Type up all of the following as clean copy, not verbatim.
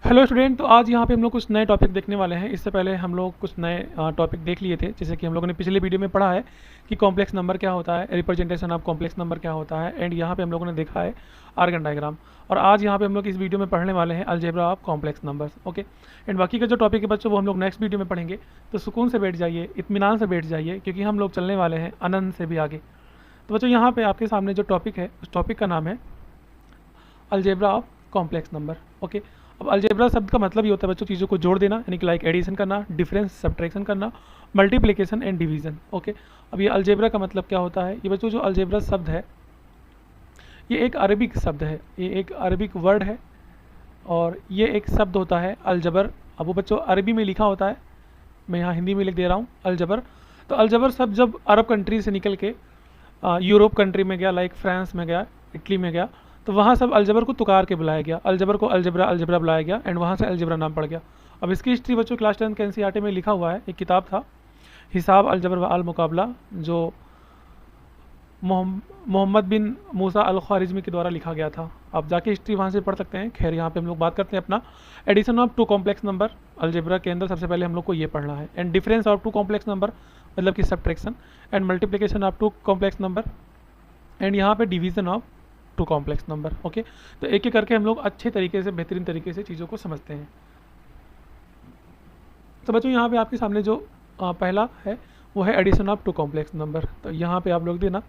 Hello student. तो आज यहाँ पे हम लोग कुछ नए टॉपिक देखने वाले हैं। इससे पहले हम लोग कुछ नए टॉपिक देख लिए थे, जैसे कि हम लोगों ने पिछले वीडियो में पढ़ा है कि कॉम्प्लेक्स नंबर क्या होता है, रिप्रेजेंटेशन ऑफ कॉम्प्लेक्स नंबर क्या होता है, एंड यहाँ पे हम लोगों ने देखा है आर्गन डायग्राम। और आज यहाँ पे हम लोग इस वीडियो में पढ़ने वाले हैं algebra of complex numbers. Okay, and बाकी का जो टॉपिक है बच्चों वो हम लोग नेक्स्ट वीडियो में पढ़ेंगे। तो सुकून से बैठ जाइए, इत्मीनान से बैठ जाइए, क्योंकि हम लोग चलने वाले हैं अनंत से भी आगे। तो बच्चों यहाँ पे आपके सामने जो टॉपिक है उस टॉपिक का नाम है algebra of complex number. Okay, अब अलजेब्रा शब्द का मतलब ये होता है बच्चों चीज़ों को जोड़ देना, यानी कि लाइक एडिशन करना, डिफरेंस सब्ट्रैक्शन करना, मल्टीप्लिकेशन एंड डिवीजन। ओके, अब ये अलजेब्रा का मतलब क्या होता है? ये बच्चों जो अलजेब्रा शब्द है ये एक अरबिक शब्द है, ये एक अरबिक वर्ड है और ये एक शब्द होता है अलजबर। अब वो बच्चों अरबी में लिखा होता है, मैं यहाँ हिंदी में लिख दे रहा हूँ अलजबर। तो अलजबर शब्द जब अरब कंट्री से निकल के यूरोप कंट्री में गया, लाइक फ्रांस में गया, इटली में गया, तो वहाँ सब अलजबर को तुकार के बुलाया गया, अलजबर को अलजबरा अलजबरा बुलाया गया, एंड वहाँ से अलजबरा नाम पड़ गया। अब इसकी हिस्ट्री बच्चों क्लास 10 के एनसीईआरटी में लिखा हुआ है, एक किताब था हिसाब अलजबर व अल मुकाबला, जो मोहम्मद बिन मूसा अल ख्वारिज़मी के द्वारा लिखा गया था। आप जाके हिस्ट्री वहाँ से पढ़ सकते हैं। खैर, यहाँ पे हम लोग बात करते हैं अपना addition of two complex number. Algebra के अंदर सबसे पहले हम लोग को ये पढ़ना है, and difference of two complex number मतलब कि subtraction, and multiplication of two complex number, and यहाँ पे division of two complex number. Okay, तो एक एक करके हम लोग अच्छे तरीके से, बेहतरीन तरीके से चीज़ों को समझते हैं। तो बच्चों यहाँ पे आपके सामने जो पहला है वो है addition of two complex number. तो यहाँ पे आप लोग देना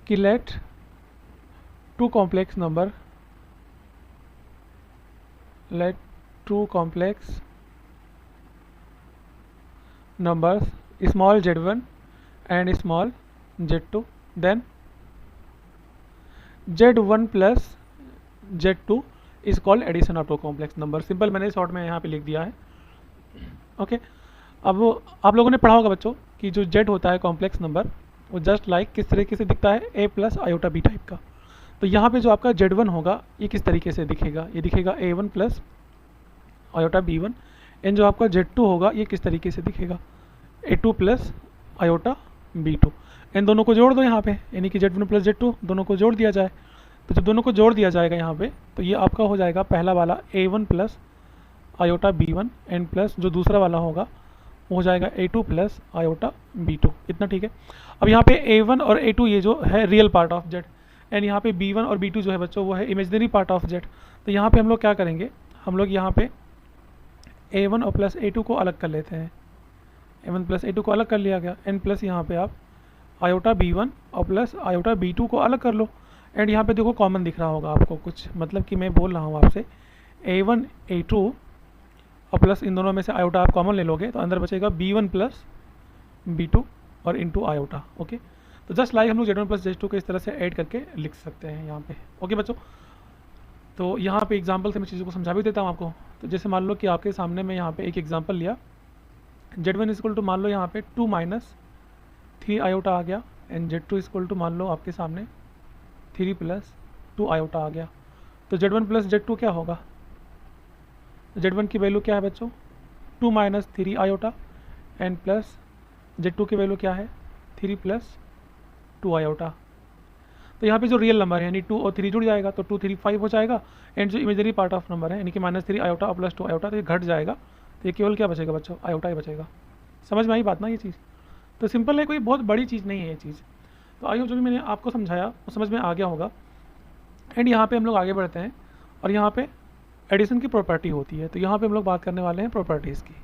कि let two complex number, let two complex numbers small z1 and small z2, then z1 plus z2 is called addition of two complex number। Simple मैंने शॉर्ट में यहाँ पे लिख दिया है। ओके, अब आप लोगों ने पढ़ा होगा बच्चों कि जो z होता है कॉम्प्लेक्स नंबर वो जस्ट लाइक किस तरीके से दिखता है, a plus iota B type का। तो यहाँ पे जो आपका z1 होगा ये किस तरीके से दिखेगा, ये दिखेगा a1 plus iota b1, and जो आपका z2 होगा ये किस तरीके से दिखेगा, a2 प्लस आयोटा b2। इन दोनों को जोड़ दो यहाँ पे, यानी कि z1 प्लस z2 दोनों को जोड़ दिया जाए। तो जब दोनों को जोड़ दिया जाएगा यहाँ पे तो ये आपका हो जाएगा पहला वाला a1 plus iota b1, and plus जो दूसरा वाला होगा वो हो जाएगा a2 प्लस आयोटा b2। इतना ठीक है। अब यहाँ पे a1 और a2 ये जो है real part of z, and यहाँ पे b1 और b2 जो है बच्चों वो है इमेजिनरी पार्ट ऑफ z। तो यहाँ पे हम लोग क्या करेंगे, हम लोग यहाँ पे a1 और प्लस a2 को अलग कर लेते हैं। a1 प्लस a2 को अलग कर लिया गया, एंड प्लस यहाँ पे आप आयोटा b1 और प्लस आयोटा b2 को अलग कर लो। एंड यहाँ पे देखो कॉमन दिख रहा होगा आपको कुछ, मतलब कि मैं बोल रहा हूँ आपसे a1 a2 और प्लस इन दोनों में से आयोटा आप कॉमन ले लोगे तो अंदर बचेगा b1 प्लस b2 और इंटू आयोटा। ओके, तो जस्ट लाइक हम लोग z1 प्लस z2 को इस तरह से ऐड करके लिख सकते हैं यहाँ पे। ओके बच्चों, तो यहाँ पे एग्जाम्पल से मैं चीज़ों को समझा भी देता हूँ आपको। तो जैसे मान लो कि आपके सामने मैं यहाँ पे एक एग्जाम्पल लिया, z1 इक्वल टू मान लो यहाँ पे 2 माइनस 3 आयोटा आ गया, एंड z2 इक्वल टू मान लो आपके सामने 3 प्लस 2 आयोटा आ गया। तो z1 प्लस z2 क्या होगा, z1 की वैल्यू क्या है बच्चों 2 minus 3 iota, and plus z2 की वैल्यू क्या है 3 प्लस 2 आयोटा। तो यहाँ पे जो रियल नंबर है यानी 2 और 3 जुड़ जाएगा तो 2 3 5 हो जाएगा, एंड जो इमेजनरी पार्ट ऑफ नंबर है यानी कि माइनस 3 आयोटा और प्लस 2 आयोटा तो ये घट जाएगा। तो ये केवल क्या बचेगा बच्चों, आयोटा ही बचेगा। समझ में आई बात ना ये चीज़? तो सिंपल है, कोई बहुत बड़ी चीज़ नहीं है ये चीज़। तो आई होप जो भी मैंने आपको समझाया वो समझ में आ गया होगा। एंड यहाँ पे हम लोग आगे बढ़ते हैं और यहाँ पे एडिशन की प्रॉपर्टी होती है। तो यहाँ पे हम लोग बात करने वाले हैं प्रॉपर्टीज़ की।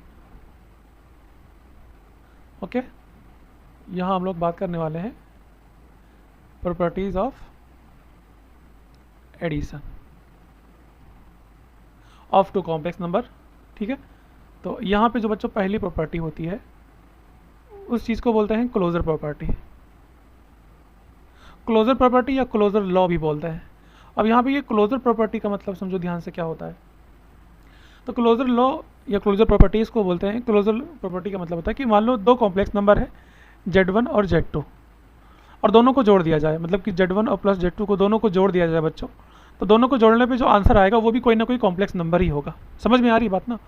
ओके, यहाँ हम लोग बात करने वाले हैं properties of addition of two complex number. ठीक है, तो यहाँ पे जो बच्चों पहली प्रॉपर्टी होती है उस चीज़ को बोलते हैं क्लोजर प्रॉपर्टी। क्लोजर प्रॉपर्टी या क्लोजर लॉ भी बोलते हैं। अब यहाँ पे ये क्लोजर प्रॉपर्टी का मतलब समझो ध्यान से क्या होता है। तो क्लोजर लॉ या क्लोजर प्रॉपर्टीज़ को बोलते हैं। क्लोजर प्रॉपर्टी का मतलब होता है कि मान लो दो कॉम्प्लेक्स नंबर है z1 और z2 और दोनों को जोड़ दिया जाए, मतलब कि z1 और प्लस z2 को दोनों को जोड़ दिया जाए बच्चों, तो दोनों को जोड़ने पे जो आंसर आएगा वो भी कोई ना कोई कॉम्प्लेक्स नंबर ही होगा। समझ में आ रही बात ना?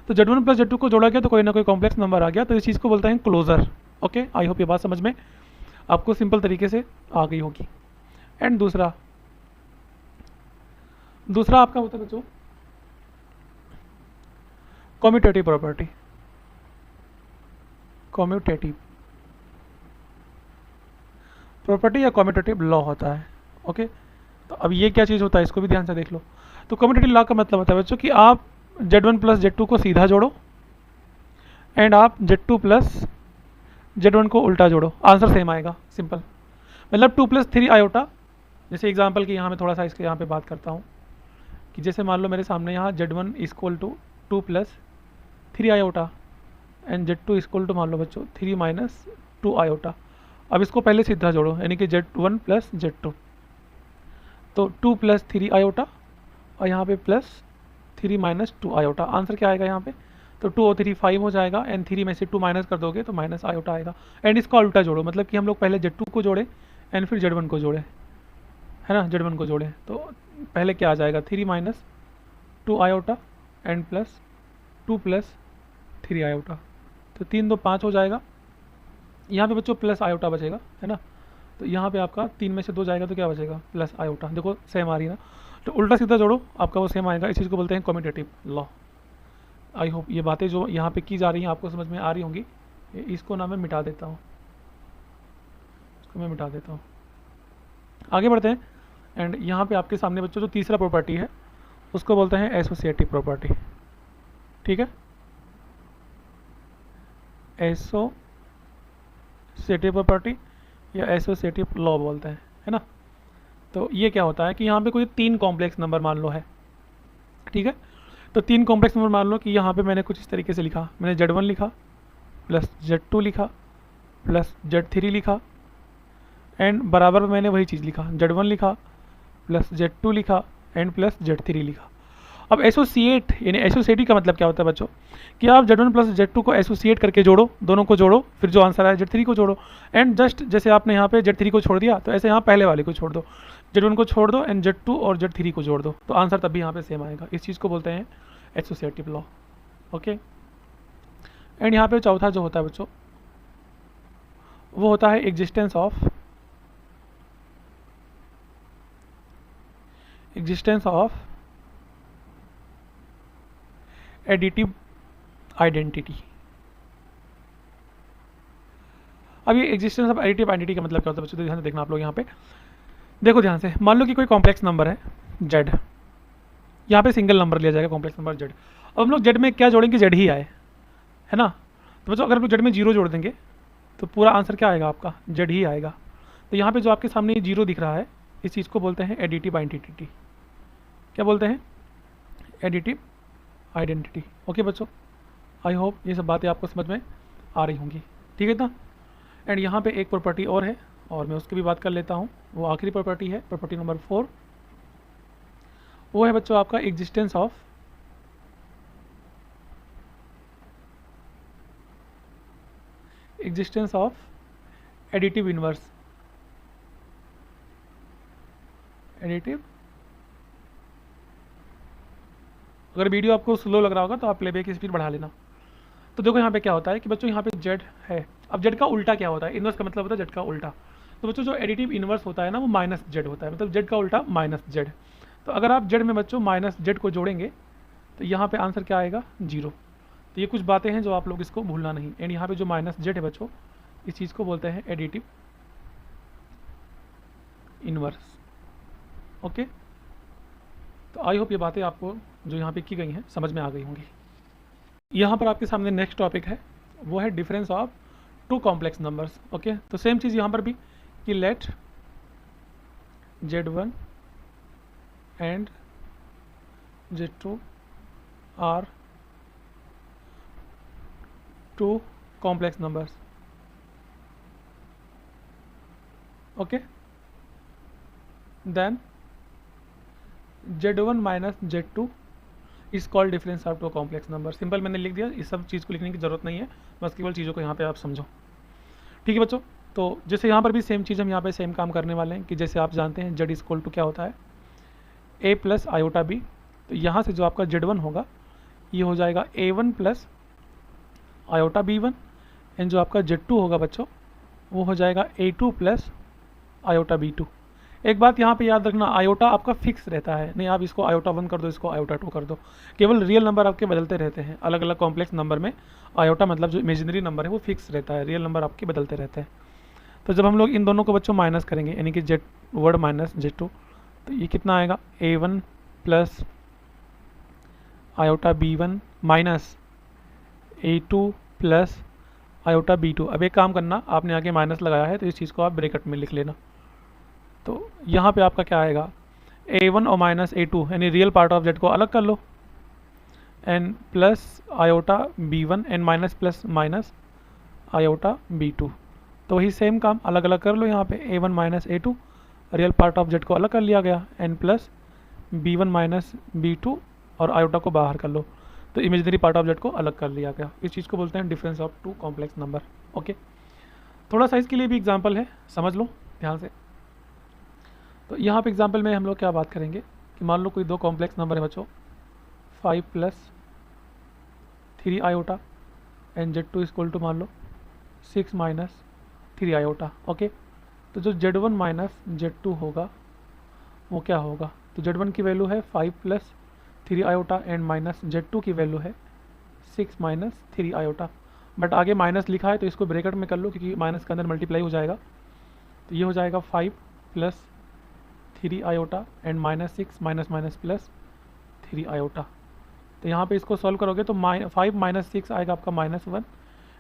तो z1 प्लस z2 को जोड़ा गया तो कोई ना कोई कॉम्प्लेक्स नंबर आ गया, तो इस चीज़ को बोलते हैं क्लोजर। ओके, आई होप ये बात समझ में आपको सिंपल तरीके से आ गई होगी। एंड दूसरा आपका होता है बच्चों कॉम्यूटेटिव प्रॉपर्टी, कॉम्यूटेटिव प्रॉपर्टी या कॉम्यूटेटिव लॉ होता है। ओके, तो अब ये क्या चीज़ होता है इसको भी ध्यान से देख लो। तो कॉम्यूटेटिव लॉ का मतलब होता है बच्चों कि आप Z1 प्लस Z2 को सीधा जोड़ो एंड आप Z2 प्लस Z1 को उल्टा जोड़ो, आंसर सेम आएगा। सिंपल, मतलब 2 प्लस 3 आयोटा। जैसे एग्जांपल की यहाँ मैं थोड़ा सा इसके यहाँ पे बात करता हूँ कि जैसे मान लो मेरे सामने यहाँ Z1 equal to 2 plus 3 iota and Z2 equal to मान लो बच्चों 3 माइनस 2 आयोटा। अब इसको पहले सीधा जोड़ो, यानी कि Z1 प्लस Z2, तो 2 प्लस 3 आयोटा और यहाँ पे प्लस 3 माइनस 2 आयोटा। आंसर क्या आएगा यहाँ पे? तो 2 और 3 5 हो जाएगा एंड 3 में से 2 माइनस कर दोगे तो माइनस आयोटा आएगा। एंड इसका उल्टा जोड़ो, मतलब कि हम लोग पहले Z2 को जोड़े एंड फिर Z1 को जोड़े, है ना, Z1 को जोड़े। तो पहले क्या आ जाएगा? 3 minus 2 iota and plus 2 plus 3 iota. तो 3 2 5 हो जाएगा। यहाँ पे बच्चों प्लस आयोटा बचेगा, है ना। तो यहाँ पे आपका 3 में से 2 जाएगा तो क्या बचेगा? Plus iota. देखो सेम आ रही है ना, तो उल्टा सीधा जोड़ो आपका वो सेम आएगा। इस चीज़ को बोलते हैं कॉम्यूटेटिव लॉ। आई होप ये बातें जो यहाँ पे की जा रही हैं आपको समझ में आ रही होंगी। इसको ना मैं मिटा देता हूँ, इसको मैं मिटा देता हूँ। आगे बढ़ते हैं एंड यहाँ पे आपके सामने बच्चों जो तीसरा प्रॉपर्टी है उसको बोलते हैं एसोसिएटिव प्रॉपर्टी। ठीक है, एसोसिएटिव प्रॉपर्टी या एसोसिएटिव लॉ बोलते हैं, है ना। तो ये क्या होता है कि यहाँ पे कोई 3 कॉम्प्लेक्स नंबर मान लो है, ठीक है। तो 3 कॉम्प्लेक्स नंबर मान लो कि यहाँ पे मैंने कुछ इस तरीके से लिखा, मैंने Z1 लिखा प्लस Z2 लिखा प्लस Z3 लिखा एंड बराबर में मैंने वही चीज़ लिखा, Z1 लिखा प्लस Z2 लिखा एंड प्लस Z3 लिखा। अब एसोसिएट यानी एसोसिएटिव का मतलब क्या होता है बच्चों कि आप Z1 प्लस Z2 को एसोसिएट करके जोड़ो, दोनों को जोड़ो, फिर जो आंसर आया Z3 को जोड़ो एंड जस्ट जैसे आपने यहाँ पे Z3 को छोड़ दिया तो ऐसे यहाँ पहले वाले को छोड़ दो, Z1 को छोड़ दो एंड Z2 और Z3 को जोड़ दो, तो आंसर तभी यहाँ पे सेम आएगा। इस चीज़ को बोलते हैं एसोसिएटिव लॉ। ओके, एंड यहाँ पे चौथा जो होता है बच्चों वो होता है एग्जिस्टेंस ऑफ एडिटिव आइडेंटिटी। अब ये एग्जिस्टेंस ऑफ एडिटिव आइडेंटिटी का मतलब क्या होता है बच्चों? तो ध्यान से देखना आप लोग यहाँ पे, देखो ध्यान से। मान लो कि कोई कॉम्प्लेक्स नंबर है Z, यहाँ पे सिंगल नंबर लिया जाएगा कॉम्प्लेक्स नंबर Z। अब हम लोग Z में क्या जोड़ेंगे? Z ही आए, है ना। तो बच्चों अगर हम लोग Z में 0 जोड़ देंगे तो पूरा आंसर क्या आएगा आपका? Z ही आएगा। तो यहाँ पे जो आपके सामने ये 0 दिख रहा है इस चीज़ को बोलते हैं एडिटिव आइडेंटिटी। क्या बोलते हैं? Additive identity. ओके बच्चों, आई होप ये सब बातें आपको समझ में आ रही होंगी, ठीक है ना। एंड यहाँ पे एक प्रॉपर्टी और है और मैं उसकी भी बात कर लेता हूँ। वो आखिरी प्रॉपर्टी है, प्रॉपर्टी नंबर 4। वो है बच्चों आपका existence of additive inverse. Additive, अगर वीडियो आपको स्लो लग रहा होगा तो आप प्लेबैक की स्पीड बढ़ा लेना। तो देखो यहाँ पे क्या होता है कि बच्चों यहाँ पे Z है। अब Z का उल्टा क्या होता है? इनवर्स का मतलब होता है Z का उल्टा। तो बच्चों जो एडिटिव इनवर्स होता है ना वो माइनस Z होता है, मतलब Z का उल्टा माइनस Z। तो अगर आप Z में बच्चों माइनस Z को जोड़ेंगे तो यहाँ पे आंसर क्या आएगा? 0। तो ये कुछ बातें हैं जो आप लोग इसको भूलना नहीं। एंड यहाँ पे जो माइनस Z है बच्चों इस चीज़ को बोलते हैं एडिटिव इनवर्स। ओके, तो आई होप ये बातें आपको जो यहाँ पे की गई हैं समझ में आ गई होंगी। यहाँ पर आपके सामने नेक्स्ट टॉपिक है, वो है difference of 2 complex numbers. Okay, तो सेम चीज़ यहाँ पर भी कि let Z1 and Z2 are 2 complex numbers. Okay, then Z1 minus Z2 is call difference of 2 complex number. Simple मैंने लिख दिया, इस सब चीज़ को लिखने की ज़रूरत नहीं है, बस केवल चीज़ों को यहाँ पे आप समझो, ठीक है बच्चों। तो जैसे यहाँ पर भी सेम चीज़ हम यहाँ पे सेम काम करने वाले हैं कि जैसे आप जानते हैं Z इक्वल टू क्या होता है? A plus iota B। तो यहाँ से जो आपका Z1 होगा ये हो जाएगा A1 plus iota B1 and जो आपका Z2 होगा बच्चों वो हो जाएगा A2 प्लस आयोटा B2। एक बात यहाँ पे याद रखना, आयोटा आपका फिक्स रहता है, नहीं आप इसको आयोटा 1 कर दो, इसको आयोटा 2 कर दो, केवल रियल नंबर आपके बदलते रहते हैं। अलग अलग कॉम्प्लेक्स नंबर में आयोटा मतलब जो इमेजिनरी नंबर है वो फिक्स रहता है, रियल नंबर आपके बदलते रहते हैं। तो जब हम लोग इन दोनों को बच्चों माइनस करेंगे, यानी कि Z word minus Z two, तो ये कितना आएगा, A1 plus iota B1 minus A2 plus iota B2। अब एक काम करना, आपने आगे माइनस लगाया है तो इस चीज़ को आप ब्रैकेट में लिख लेना। तो यहाँ पे आपका क्या आएगा, A1 और माइनस A2 यानी रियल पार्ट ऑफ जेड को अलग कर लो, n plus iota B1 n minus plus minus iota B2। तो वही सेम काम अलग अलग कर लो, यहाँ पे A1 minus A2 real part of Z को अलग कर लिया गया, N plus B1 minus B2 और आयोटा को बाहर कर लो, तो इमेजिनरी पार्ट ऑफ जेड को अलग कर लिया गया। इस चीज़ को बोलते हैं difference of two complex number. Okay, थोड़ा सा इसके लिए भी एग्जांपल है, समझ लो ध्यान से। तो यहाँ पे एग्जांपल में हम लोग क्या बात करेंगे कि मान लो कोई दो कॉम्प्लेक्स नंबर है बच्चों, 5 plus 3 iota and Z two equal to मान लो 6 माइनस 3 आयोटा। ओके, तो जो Z1 माइनस Z2 होगा वो क्या होगा, तो Z1 की वैल्यू है 5 plus 3 iota and minus Z2 की वैल्यू है 6 माइनस 3 आयोटा। बट आगे माइनस लिखा है तो इसको ब्रैकेट में कर लो, क्योंकि माइनस के अंदर मल्टीप्लाई हो जाएगा। तो ये हो जाएगा 5 plus 3 iota and minus 6 minus minus plus 3 iota. तो यहाँ पे इसको सॉल्व करोगे तो 5 माइनस 6 आएगा आपका -1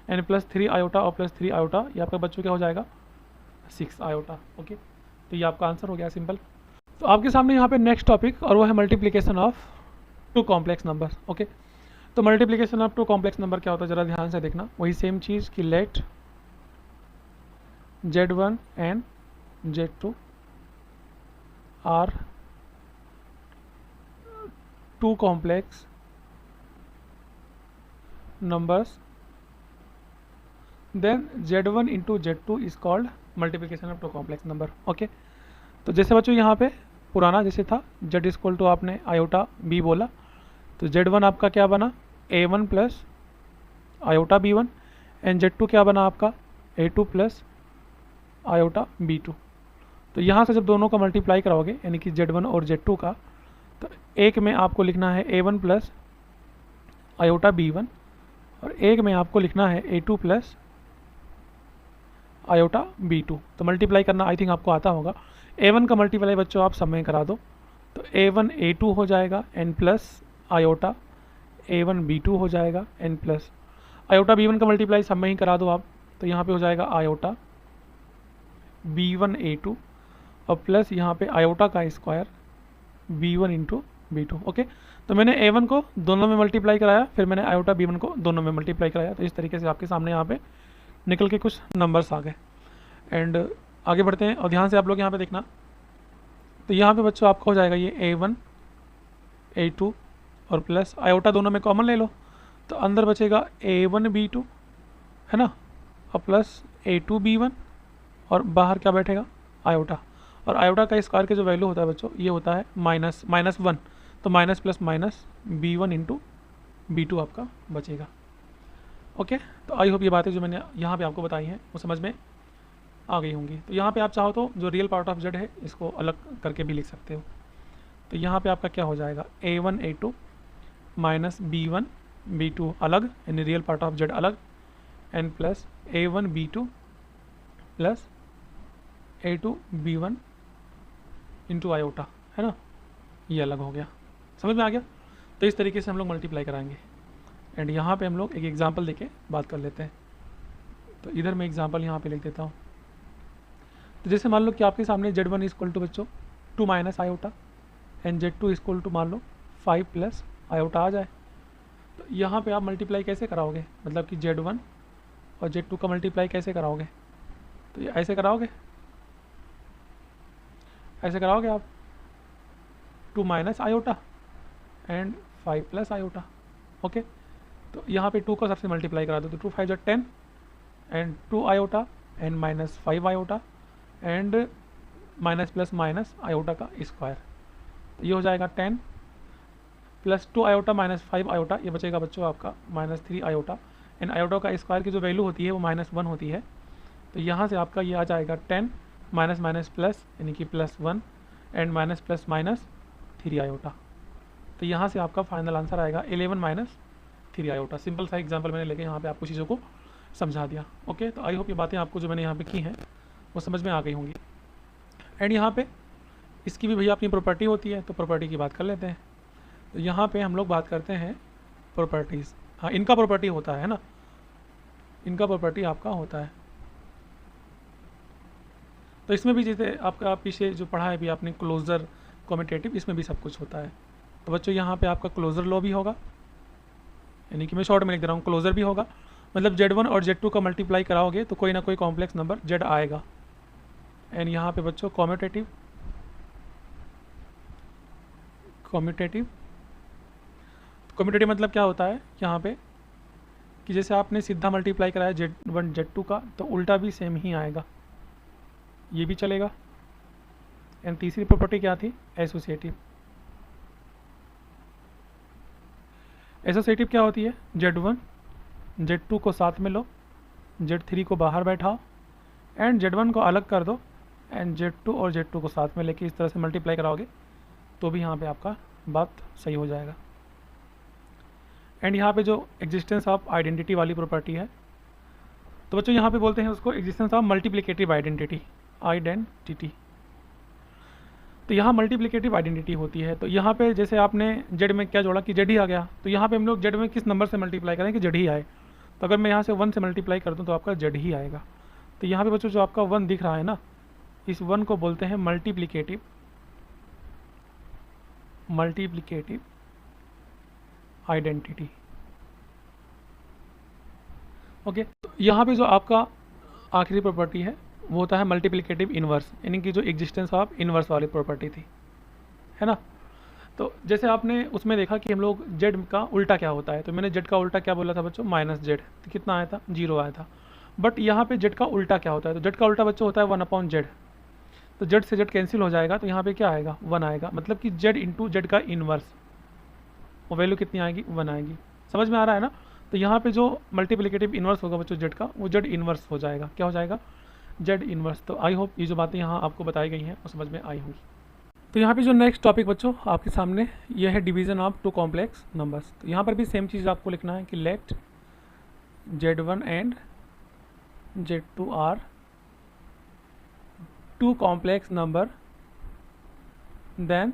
एंड प्लस 3 आयोटा और प्लस 3 आयोटा, ये आपका बच्चों क्या हो जाएगा 6 आयोटा। ओके, तो ये आपका आंसर हो गया सिंपल। तो आपके सामने यहाँ पे नेक्स्ट टॉपिक और वो है multiplication of two complex number. Okay, तो multiplication of two complex number क्या होता है जरा ध्यान से देखना। वही सेम चीज़ कि let Z1 and Z2 are two complex numbers, then Z1 into Z2 is called multiplication of two complex number. Okay, तो जैसे बच्चों यहाँ पे पुराना जैसे था Z इक्वल टू आपने आयोटा B बोला, तो Z1 आपका क्या बना A1 plus iota B1 and Z2 क्या बना आपका A2 प्लस आयोटा B2। तो यहाँ से जब दोनों का मल्टीप्लाई कराओगे यानी कि Z1 और Z2 का, तो एक में आपको लिखना है A1 प्लस आयोटा B1 और एक में आपको लिखना है A2 प्लस आयोटा B2। तो मल्टीप्लाई करना आई थिंक आपको आता होगा। A1 का मल्टीप्लाई बच्चों आप सब में करा दो, तो A1 A2 हो जाएगा N plus iota A1 B2 हो जाएगा एन प्लस आयोटा B1 का मल्टीप्लाई सब में ही करा दो आप, तो यहाँ पे हो जाएगा आयोटा B1 A2 और प्लस यहाँ पे आयोटा का square B1 into B2। Okay, तो मैंने A1 को दोनों में मल्टीप्लाई कराया, फिर मैंने आयोटा B1 को दोनों में मल्टीप्लाई कराया, तो इस तरीके से आपके सामने यहाँ पे निकल के कुछ नंबर्स आ गए। एंड आगे बढ़ते हैं और ध्यान से आप लोग यहाँ पे देखना। तो यहाँ पे बच्चों आपका हो जाएगा ये A1 A2 और प्लस आयोटा दोनों में कॉमन ले लो, तो अंदर बचेगा A1 B2 है ना, और प्लस A2 B1 और बाहर क्या बैठेगा आयोटा। और आयोटा का स्क्वायर के जो वैल्यू होता है बच्चों ये होता है -1, तो minus plus minus B1 into B2 आपका बचेगा। ओके, तो आई होप ये बातें जो मैंने यहाँ पे आपको बताई हैं वो समझ में आ गई होंगी। तो यहाँ पे आप चाहो तो जो रियल पार्ट ऑफ जेड है इसको अलग करके भी लिख सकते हो। तो यहाँ पे आपका क्या हो जाएगा A1 A2 minus B1 B2 अलग यानी रियल पार्ट ऑफ जेड अलग and plus A1 B2 plus A2 B1 into iota है ना, ये अलग हो गया। समझ में आ गया। तो इस तरीके से हम लोग मल्टीप्लाई कराएंगे। एंड यहाँ पे हम लोग एक एग्जांपल देके बात कर लेते हैं। तो इधर मैं एग्जांपल यहाँ पे लिख देता हूँ। तो जैसे मान लो कि आपके सामने Z1 इक्वल टू बच्चों 2 minus iota and Z2 equal to मान लो 5 प्लस आयोटा आ जाए, तो यहाँ पे आप मल्टीप्लाई कैसे कराओगे, मतलब कि Z1 और Z2 का मल्टीप्लाई कैसे कराओगे, तो ये ऐसे कराओगे, ऐसे कराओगे आप 2 minus iota and 5 plus iota. Okay, तो यहाँ पे 2 को सबसे मल्टीप्लाई करा दो, तो 2 5 जो 10 and 2 iota and minus 5 iota and minus plus minus iota का स्क्वायर, तो ये हो जाएगा 10 प्लस 2 आयोटा माइनस 5 आयोटा, ये बचेगा बच्चों आपका -3 आयोटा एंड आयोटा का स्क्वायर की जो वैल्यू होती है वो -1 होती है। तो यहाँ से आपका ये आ जाएगा 10 माइनस माइनस प्लस यानी कि +1 and minus plus minus 3 iota. तो यहाँ से आपका फाइनल आंसर आएगा 11 माइनस 3 आयोटा। सिंपल सा एग्जांपल मैंने लेके यहाँ पे आपको चीज़ों को समझा दिया। ओके, तो आई होप ये बातें आपको जो मैंने यहाँ पे की हैं वो समझ में आ गई होंगी। एंड यहाँ पे इसकी भी भैया अपनी प्रॉपर्टी होती है, तो प्रॉपर्टी की बात कर लेते हैं। तो यहाँ पे हम लोग बात करते हैं प्रॉपर्टीज़। हाँ, इनका प्रॉपर्टी होता है ना, इनका प्रॉपर्टी आपका होता है। तो इसमें भी जैसे आपका पीछे जो पढ़ा है भी आपने क्लोजर कॉम्यूटेटिव, इसमें भी सब कुछ होता है। तो बच्चों यहाँ पे आपका क्लोजर लॉ भी होगा, यानी कि मैं शॉर्ट में लिख दे रहा हूँ, क्लोजर भी होगा। मतलब Z1 और Z2 का मल्टीप्लाई कराओगे तो कोई ना कोई कॉम्प्लेक्स नंबर Z आएगा। एंड यहाँ पे बच्चों कॉम्यूटेटिव, कॉम्यूटेटिव कॉम्यूटेटिव मतलब क्या होता है यहाँ पे कि जैसे आपने सीधा मल्टीप्लाई कराया Z1 Z2 का, तो उल्टा भी सेम ही आएगा, ये भी चलेगा। एंड तीसरी प्रॉपर्टी क्या थी? एसोसिएटिव। एसोसिएटिव क्या होती है? Z1 Z2 को साथ में लो, Z3 को बाहर बैठाओ एंड Z1 को अलग कर दो एंड Z2 और Z2 को साथ में लेके इस तरह से मल्टीप्लाई कराओगे तो भी यहाँ पे आपका बात सही हो जाएगा। एंड यहाँ पे जो एग्जिस्टेंस ऑफ आइडेंटिटी वाली प्रॉपर्टी है, तो बच्चों यहाँ पे बोलते हैं उसको existence of multiplicative identity, identity. तो यहाँ मल्टीप्लिकेटिव आइडेंटिटी होती है। तो यहाँ पे जैसे आपने Z में क्या जोड़ा कि Z ही आ गया, तो यहाँ पे हम लोग Z में किस नंबर से मल्टीप्लाई करें कि Z ही आए। तो अगर मैं यहाँ से 1 से मल्टीप्लाई कर दूँ तो आपका Z ही आएगा। तो यहाँ पे बच्चों जो आपका 1 दिख रहा है ना, इस 1 को बोलते हैं मल्टीप्लिकेटिव, मल्टीप्लिकेटिव आइडेंटिटी। ओके, तो यहाँ पे जो आपका आखिरी प्रॉपर्टी है वो होता है मल्टीप्लिकेटिव इनवर्स, यानी कि जो एग्जिस्टेंस ऑफ इनवर्स वाली प्रॉपर्टी थी, है ना। तो जैसे आपने उसमें देखा कि हम लोग Z का उल्टा क्या होता है, तो मैंने Z का उल्टा क्या बोला था बच्चों? -Z। तो कितना आया था? 0 आया था। बट यहाँ पे Z का उल्टा क्या होता है? तो Z का उल्टा बच्चों होता है 1/Z। तो Z से Z कैंसिल हो जाएगा, तो यहाँ पे क्या आएगा? 1 आएगा। मतलब कि Z इंटू Z का इनवर्स, वो वैल्यू कितनी आएगी? 1 आएगी। समझ में आ रहा है ना। तो यहाँ पे जो मल्टीप्लिकेटिव इनवर्स होगा बच्चों Z का, वो Z इनवर्स हो जाएगा। क्या हो जाएगा? Z inverse. तो आई होप ये जो बातें यहाँ आपको बताई गई हैं वो समझ में आई होंगी। तो यहाँ पे जो नेक्स्ट टॉपिक बच्चों आपके सामने ये है डिवीज़न ऑफ 2 कॉम्प्लेक्स नंबर्स। तो यहाँ पर भी सेम चीज़ आपको लिखना है कि let Z1 and Z2 are 2 complex number, then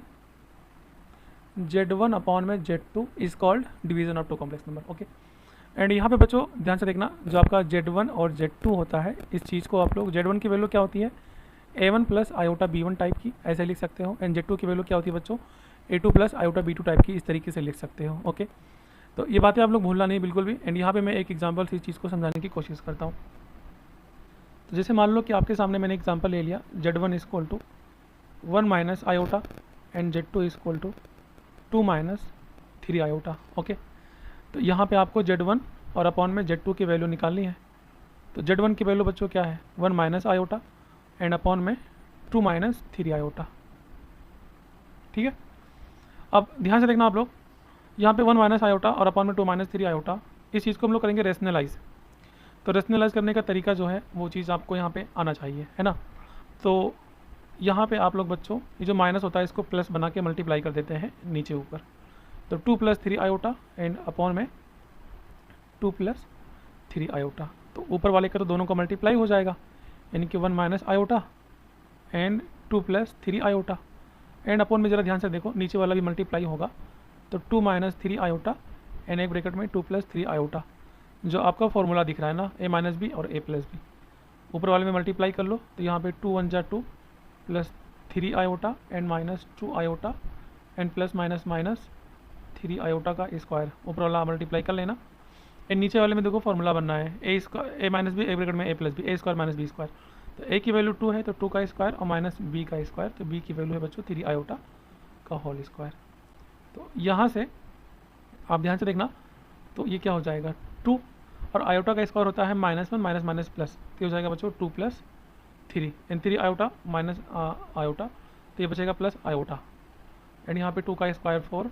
Z1 upon में Z2 is called division of 2 complex number. Okay, and यहाँ पे बच्चों ध्यान से देखना, जो आपका Z1 और Z2 होता है, इस चीज़ को आप लोग Z1 की वैल्यू क्या होती है? A1 plus iota B1 type की, ऐसे लिख सकते हो। एंड Z2 की वैल्यू क्या होती है बच्चों? A2 plus iota B2 type की, इस तरीके से लिख सकते हो। ओके, तो ये बातें आप लोग भूलना नहीं बिल्कुल भी। एंड यहाँ पे मैं एक एग्जांपल से इस चीज़ को समझाने की कोशिश करता हूँ। तो जैसे मान लो कि आपके सामने मैंने एग्जाम्पल ले लिया, Z1 is equal to 1 minus iota and Z2 is equal to 2 minus 3 iota. Okay, तो यहाँ पे आपको Z1 और अपॉन में Z2 की वैल्यू निकालनी है। तो Z1 की वैल्यू बच्चों क्या है? 1 माइनस आयोटा एंड अपॉन में 2 माइनस 3 आयोटा। ठीक है, अब ध्यान से देखना आप लोग, यहाँ पे 1 माइनस आयोटा और अपॉन में 2 माइनस 3 आयोटा, इस चीज़ को हम लोग करेंगे रेशनलाइज। तो रेशनलाइज करने का तरीका जो है वो चीज़ आपको यहाँ पे आना चाहिए, है ना। तो यहाँ पे आप लोग बच्चों ये जो माइनस होता है इसको प्लस बना के मल्टीप्लाई कर देते हैं नीचे ऊपर। तो 2 प्लस 3 आयोटा एंड अपॉन में 2 प्लस 3 आयोटा। तो ऊपर वाले का तो दोनों का मल्टीप्लाई हो जाएगा, यानी कि 1 minus iota and 2 plus 3 iota. And upon में ज़रा ध्यान से देखो, नीचे वाला भी मल्टीप्लाई होगा। तो 2 माइनस 3 आयोटा एंड एक ब्रैकेट में 2 प्लस 3 आयोटा, जो आपका फॉर्मूला दिख रहा है ना, a माइनस बी और a प्लस बी। ऊपर वाले में मल्टीप्लाई कर लो, तो यहाँ पे 2 1 जा 2 plus 3 iota and minus 2 iota and plus minus minus 3 iota का स्क्वायर। ऊपर वाला मल्टीप्लाई कर लेना। एंड नीचे वाले में देखो फॉर्मूला बनना है a square, a minus B एक ब्रैकेट में a plus B, a square minus B square. तो a की वैल्यू 2 है तो 2 का स्क्वायर और माइनस b का स्क्वायर, तो b की वैल्यू है बच्चों 3 आयोटा का होल स्क्वायर। तो यहाँ से आप ध्यान से देखना, तो ये क्या हो जाएगा? 2 और आयोटा का स्क्वायर होता है -1 माइनस माइनस प्लस, तो हो जाएगा बच्चों 2 plus 3 and 3 iota minus iota, तो ये बचेगा प्लस आयोटा। एंड यहाँ पे 2 का स्क्वायर 4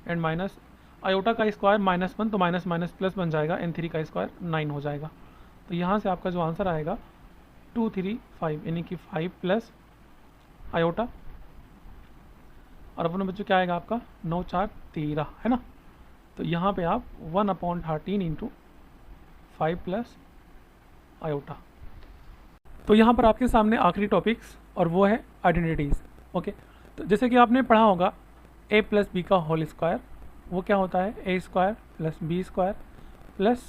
एंड माइनस आयोटा का स्क्वायर -1, तो माइनस माइनस प्लस बन जाएगा एंड 3 का स्क्वायर 9 हो जाएगा। तो यहाँ से आपका जो आंसर आएगा 2 3 5 यानी कि 5 प्लस आयोटा, और अपने बच्चों क्या आएगा आपका 9 4 13, है ना। तो यहाँ पे आप 1/13 इंटू 5 प्लस आयोटा। तो यहाँ पर आपके सामने आखिरी टॉपिक्स और वो है आइडेंटिटीज़। ओके, तो जैसे कि आपने पढ़ा होगा a प्लस बी का होल स्क्वायर, वो क्या होता है a square plus b square plus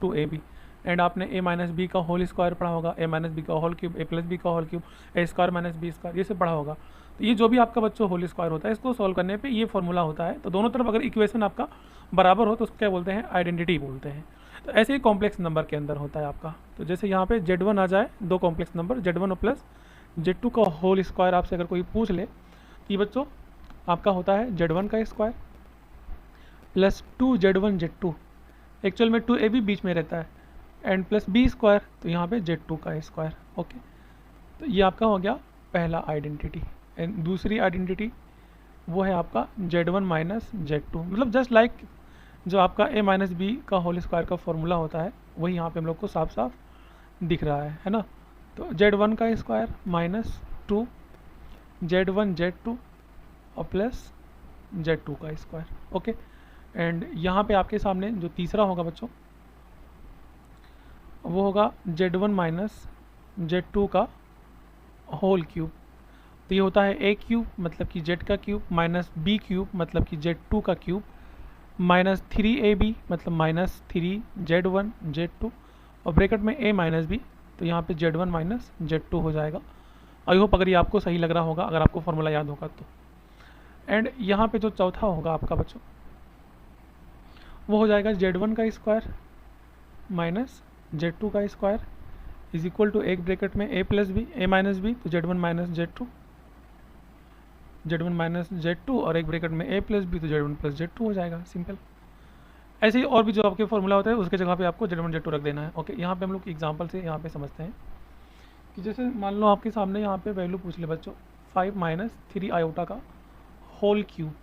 2ab, and आपने a माइनस बी का होल स्क्वायर पढ़ा होगा, a माइनस बी का whole cube, a plus b का whole cube, a square minus B square, ये सब पढ़ा होगा। तो ये जो भी आपका बच्चों होल स्क्वायर होता है, इसको सॉल्व करने पे ये फॉर्मूला होता है। तो दोनों तरफ अगर इक्वेशन आपका बराबर हो तो उसको क्या बोलते हैं, आइडेंटिटी बोलते हैं। तो ऐसे ही कॉम्प्लेक्स नंबर के अंदर होता है आपका। तो जैसे यहाँ पे Z1 आ जाए, दो complex number Z1 plus Z2 का होल स्क्वायर आपसे अगर कोई पूछ ले कि बच्चों आपका होता है Z1 का square plus 2Z1 Z2, actual में 2ab बीच में रहता है, एंड प्लस बी स्क्वायर, तो यहाँ पे Z2 का स्क्वायर। ओके, तो ये आपका हो गया पहला आइडेंटिटी। एंड दूसरी आइडेंटिटी वो है आपका Z1 माइनस Z2, मतलब जस्ट लाइक जो आपका a माइनस बी का होल स्क्वायर का फॉर्मूला होता है वही यहाँ पे हम लोग को साफ साफ दिख रहा है ना। तो Z1 का स्क्वायर माइनस 2 Z1 Z2 और प्लस Z2 का स्क्वायर। ओके, एंड यहाँ पे आपके सामने जो तीसरा होगा बच्चों वो होगा Z1 माइनस Z2 का होल क्यूब। तो ये होता है a क्यूब मतलब कि Z का क्यूब, माइनस बी क्यूब मतलब कि Z2 का क्यूब, माइनस 3ab मतलब माइनस 3Z1 Z2, और ब्रैकेट में a माइनस बी, तो यहाँ पे Z1 माइनस Z2 हो जाएगा। आई होप अगर ये आपको सही लग रहा होगा, अगर आपको फॉर्मूला याद होगा तो। एंड यहाँ पे जो चौथा होगा आपका बच्चों वो हो जाएगा Z1 का स्क्वायर माइनस Z2 का स्क्वायर इज इक्वल टू एक ब्रैकेट में a plus B, a minus B, तो Z1 minus Z2, Z1 minus Z2, और एक ब्रैकेट में a प्लस बी, तो Z1 प्लस Z2 हो जाएगा, सिंपल। ऐसे ही और भी जो आपके फॉर्मूला होता है उसके जगह पे आपको Z1 Z2 रख देना है। ओके, यहाँ पे हम लोग एग्जांपल से यहाँ पे समझते हैं कि जैसे मान लो आपके सामने यहाँ पे वैल्यू पूछ ले बच्चों 5 माइनस 3 आयोटा का होल क्यूब।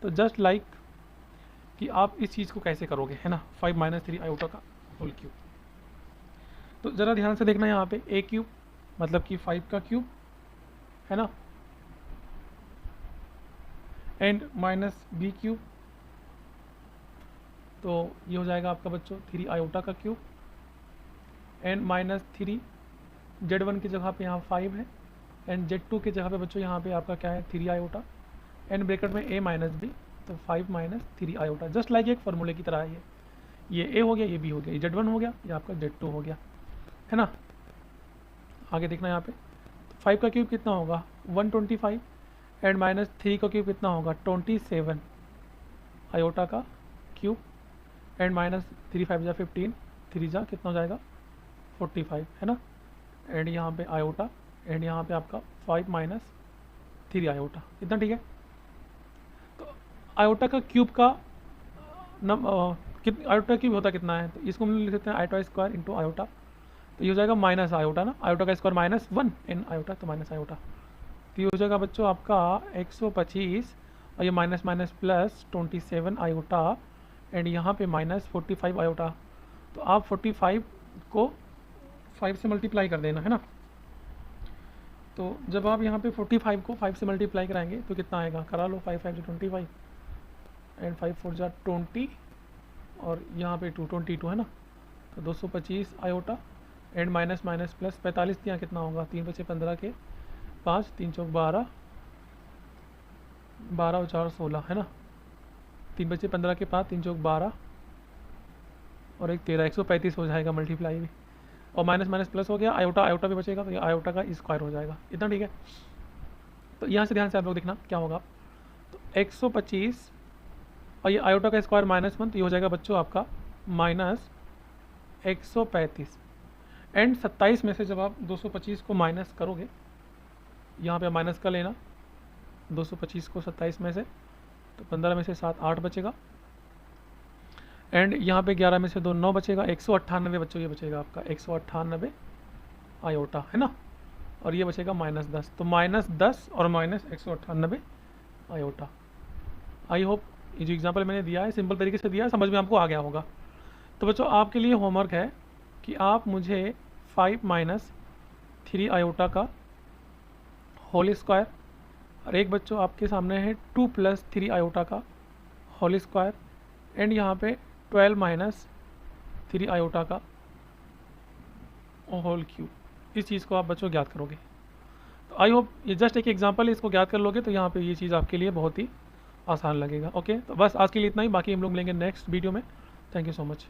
तो जस्ट लाइक कि आप इस चीज़ को कैसे करोगे, है ना, 5 माइनस 3 आयोटा का होल क्यूब। तो ज़रा ध्यान से देखना यहाँ पे a क्यूब मतलब कि 5 का क्यूब, है ना, एंड माइनस बी क्यूब, तो ये हो जाएगा आपका बच्चों 3 आयोटा का क्यूब, एंड माइनस 3 Z1 की जगह पे यहाँ 5 है, एंड Z2 की जगह पे बच्चों यहाँ पे आपका क्या है 3 आयोटा, एंड ब्रैकेट में a माइनस बी, तो 5 माइनस 3 आयोटा, जस्ट लाइक एक फॉर्मूले की तरह है। ये a हो गया, ये b हो गया, ये Z1 हो गया, ये आपका Z2 हो गया, है ना। आगे देखना यहाँ पे 5 का क्यूब कितना होगा 125, एंड माइनस 3 का क्यूब कितना होगा 27 आयोटा का क्यूब, एंड माइनस 3 5 जा 15, 3 जा कितना हो जाएगा 45, है ना, एंड यहाँ पे आयोटा, एंड यहाँ पे आपका 5 माइनस 3 आयोटा, इतना ठीक है। तो आयोटा का क्यूब का आयोटा क्यूब होता कितना है, तो इसको हम लिख सकते हैं आयोटा स्क्वायर इंटू आयोटा, तो ये हो जाएगा माइनस आयोटा ना, आयोटा का स्क्वायर माइनस 1 इन आयोटा, तो माइनस आयोटा, तो ये हो जाएगा बच्चों आपका 125, और ये minus minus plus 27 iota, and यहाँ पे माइनस 45 आयोटा। तो आप 45 को 5 से मल्टीप्लाई कर देना, है ना। तो जब आप यहाँ पे 45 को 5 से मल्टीप्लाई कराएंगे तो कितना आएगा, करा लो, 5 5 से 25, एंड 5 4 जा 20, और यहाँ पे 222, है ना, तो 225 iota, and minus minus plus 45, यहाँ कितना होगा 3 बचे 15 के 5, 3 चौक 12, 12 और 4 16, है ना, 3 बचे 15 के 5, 3 चौक 12, और एक 13, 135 हो जाएगा मल्टीप्लाई भी, और माइनस माइनस प्लस हो गया, आयोटा आयोटा भी बचेगा, तो ये आयोटा का स्क्वायर हो जाएगा, इतना ठीक है। तो यहाँ से ध्यान से आप लोग देखना क्या होगा, तो 125 और ये आयोटा का स्क्वायर -1, तो ये हो जाएगा बच्चों आपका माइनस 135, एंड 27 में से जब आप 225 को माइनस करोगे, यहाँ पे माइनस का लेना 225 को 27 में से, तो 15 में से 7 8 बचेगा, एंड यहाँ पे 11 में से 2 9 बचेगा, 198 बच्चों ये बचेगा आपका 198 आयोटा, है ना, और ये बचेगा -10, तो -10 और -198 आयोटा। आई होप ये जो एग्जांपल मैंने दिया है सिंपल तरीके से दिया है, समझ में आपको आ गया होगा। तो बच्चों आपके लिए होमवर्क है कि आप मुझे 5 माइनस 3 आयोटा का होल स्क्वायर, और एक बच्चों आपके सामने है 2 प्लस 3 आयोटा का होल स्क्वायर, एंड यहाँ पे 12 माइनस 3 आयोटा का होल क्यूब। इस चीज़ को आप बच्चों ज्ञात करोगे। तो आई होप ये जस्ट एक एग्जांपल है, इसको ज्ञात कर लोगे तो यहाँ पे ये चीज़ आपके लिए बहुत ही आसान लगेगा। ओके, तो बस आज के लिए इतना ही, बाकी हम लोग मिलेंगे नेक्स्ट वीडियो में। Thank you so much.